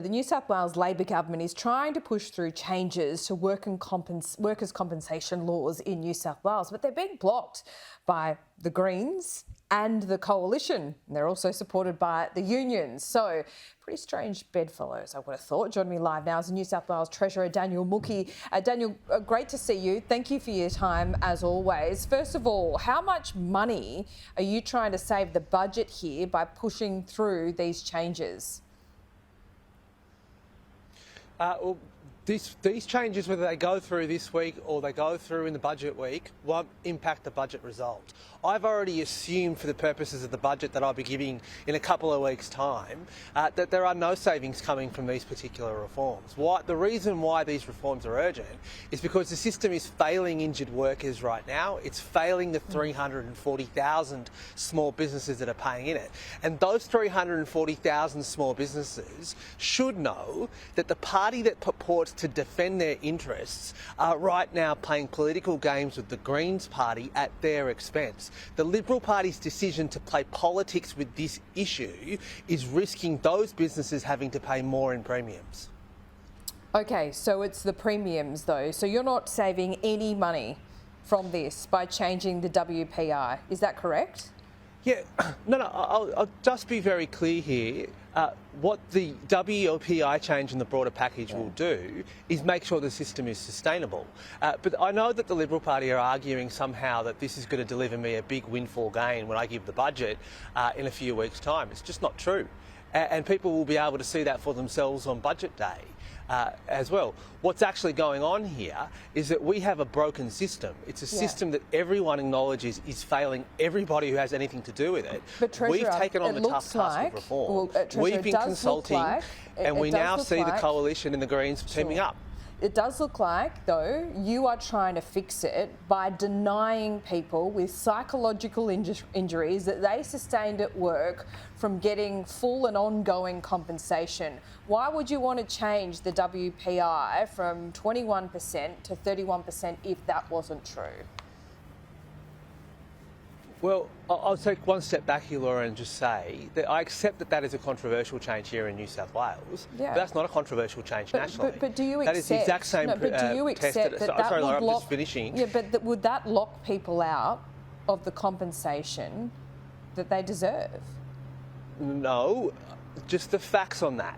The New South Wales Labor government is trying to push through changes to workers' compensation laws in New South Wales, but they're being blocked by the Greens and the Coalition. And they're also supported by the unions. So, pretty strange bedfellows, I would have thought. Joining me live now is the New South Wales Treasurer, Daniel Mookhey. Daniel, great to see you. Thank you for your time, as always. First of all, how much money are you trying to save the budget here by pushing through these changes? Well, these changes, whether they go through this week or they go through in the budget week, won't impact the budget result. I've already assumed for the purposes of the budget that I'll be giving in a couple of weeks' time that there are no savings coming from these particular reforms. The reason why these reforms are urgent is because the system is failing injured workers right now. It's failing the 340,000 small businesses that are paying in it. And those 340,000 small businesses should know that the party that purports to defend their interests are right now playing political games with the Greens party at their expense. The Liberal Party's decision to play politics with this issue is risking those businesses having to pay more in premiums. Okay, so it's the premiums though. So you're not saving any money from this by changing the WPI. Is that correct? Yeah, no, I'll just be very clear here. What the WPI change in the broader package will do is make sure the system is sustainable. But I know that the Liberal Party are arguing somehow that this is going to deliver me a big windfall gain when I give the budget in a few weeks' time. It's just not true. And people will be able to see that for themselves on budget day. As well. What's actually going on here is that we have a broken system. It's a system that everyone acknowledges is failing everybody who has anything to do with it. But Treasurer, we've taken on the tough task of reform. We've been consulting and we now see the Coalition and the Greens teaming up. It does look like, though, you are trying to fix it by denying people with psychological injuries that they sustained at work from getting full and ongoing compensation. Why would you want to change the WPI from 21% to 31% if that wasn't true? Well, I'll take one step back here, Laura, and just say that I accept that that is a controversial change here in New South Wales. Yeah. But that's not a controversial change nationally. But do you accept... That is the exact same but do you accept that that sorry, would Laura, lock... I'm just finishing. Yeah, but would that lock people out of the compensation that they deserve? No, just the facts on that.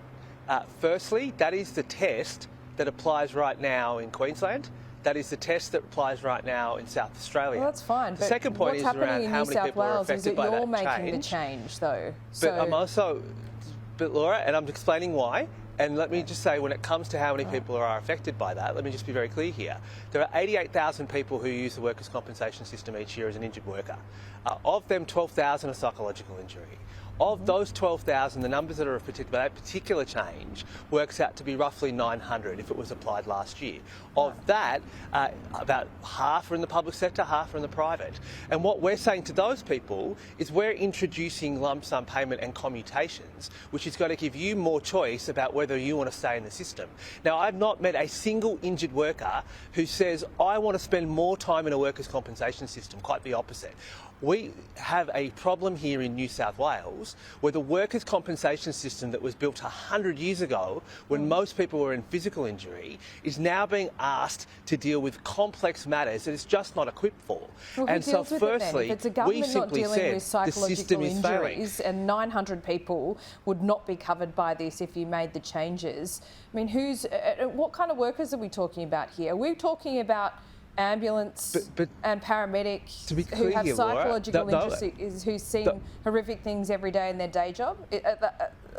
Firstly, that is the test that applies right now in Queensland. That is the test that applies right now in South Australia. Well, that's fine. The second point is around how many people are affected by that change. You're making the change, though. But I'm also, Laura, and I'm explaining why. And let me just say, when it comes to how many people are affected by that, let me just be very clear here. There are 88,000 people who use the workers' compensation system each year as an injured worker. Of them, 12,000 are psychological injury. Of those 12,000, the numbers that are affected by that particular change works out to be roughly 900 if it was applied last year. Of that, about half are in the public sector, half are in the private. And what we're saying to those people is we're introducing lump sum payment and commutations, which is going to give you more choice about whether you want to stay in the system. Now, I've not met a single injured worker who says, I want to spend more time in a workers' compensation system. Quite the opposite. We have a problem here in New South Wales where the workers' compensation system that was built 100 years ago, when most people were in physical injury, is now being asked to deal with complex matters that it's just not equipped for. Well, and so, firstly, we simply said the system is failing. And 900 people would not be covered by this if you made the changes. I mean, what kind of workers are we talking about here? Are we talking about ambulance and paramedics who have psychological injuries, who've seen horrific things every day in their day job?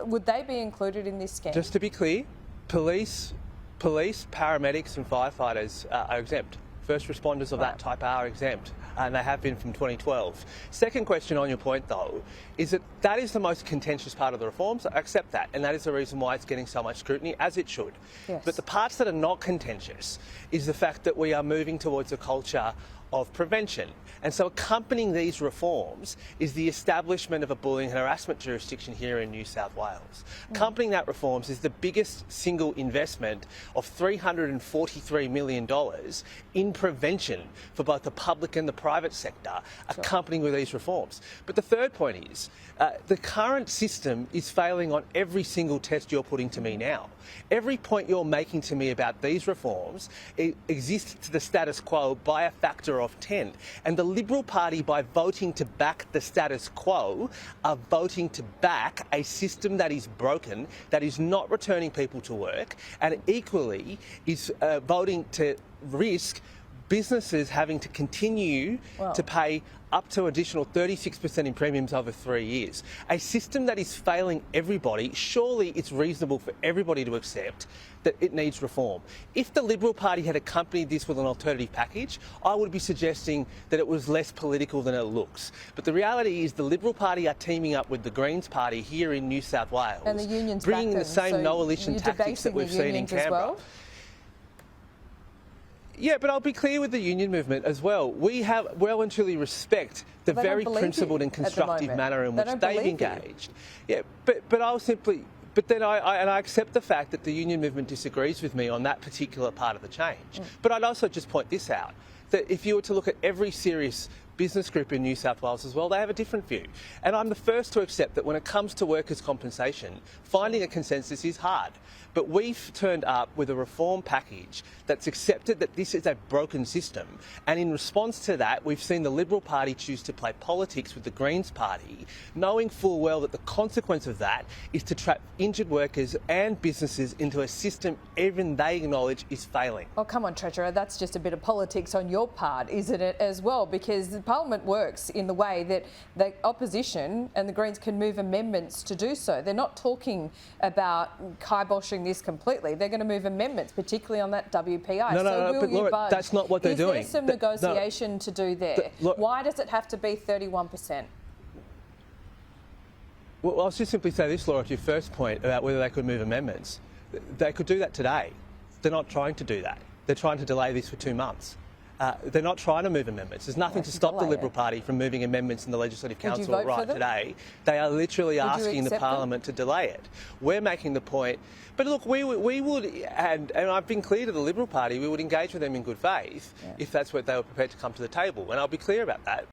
Would they be included in this scheme? Just to be clear, police, paramedics and firefighters are exempt. First responders of that type are exempt, and they have been from 2012. Second question on your point, though, is that is the most contentious part of the reforms. I accept that, and that is the reason why it's getting so much scrutiny, as it should. Yes. But the parts that are not contentious is the fact that we are moving towards a culture of prevention. And so accompanying these reforms is the establishment of a bullying and harassment jurisdiction here in New South Wales. Accompanying that reforms is the biggest single investment of $343 million in prevention for both the public and the private sector, accompanying with these reforms. But the third point is the current system is failing on every single test you're putting to me now. Every point you're making to me about these reforms exists to the status quo by a factor of 10. And the Liberal Party, by voting to back the status quo, are voting to back a system that is broken, that is not returning people to work, and equally is voting to risk businesses having to continue to pay up to additional 36% in premiums over 3 years. A system that is failing everybody, surely it's reasonable for everybody to accept that it needs reform. If the Liberal Party had accompanied this with an alternative package, I would be suggesting that it was less political than it looks. But the reality is the Liberal Party are teaming up with the Greens Party here in New South Wales, and the unions bringing the same no-alition tactics that we've seen in Canberra. Yeah, but I'll be clear with the union movement as well. We have well and truly respect the very principled and constructive manner in which they've engaged. Yeah, but I'll simply... But then I accept the fact that the union movement disagrees with me on that particular part of the change. But I'd also just point this out, that if you were to look at every serious business group in New South Wales as well, they have a different view. And I'm the first to accept that when it comes to workers' compensation, finding a consensus is hard. But we've turned up with a reform package that's accepted that this is a broken system. And in response to that, we've seen the Liberal Party choose to play politics with the Greens Party, knowing full well that the consequence of that is to trap injured workers and businesses into a system even they acknowledge is failing. Oh, come on, Treasurer, that's just a bit of politics on your part, isn't it, as well? Because the Parliament works in the way that the opposition and the Greens can move amendments to do so. They're not talking about kiboshing this completely. They're going to move amendments, particularly on that WPI. No, but Laura, that's not what they're doing. Is there some negotiation to do there? Why does it have to be 31%? Well, I'll just simply say this, Laura, to your first point about whether they could move amendments. They could do that today. They're not trying to do that. They're trying to delay this for 2 months. They're not trying to move amendments. There's nothing to stop the Liberal Party from moving amendments in the Legislative Council right today. They are literally asking the Parliament to delay it. We're making the point. But look, we would, and I've been clear to the Liberal Party, we would engage with them in good faith if that's what they were prepared to come to the table. And I'll be clear about that.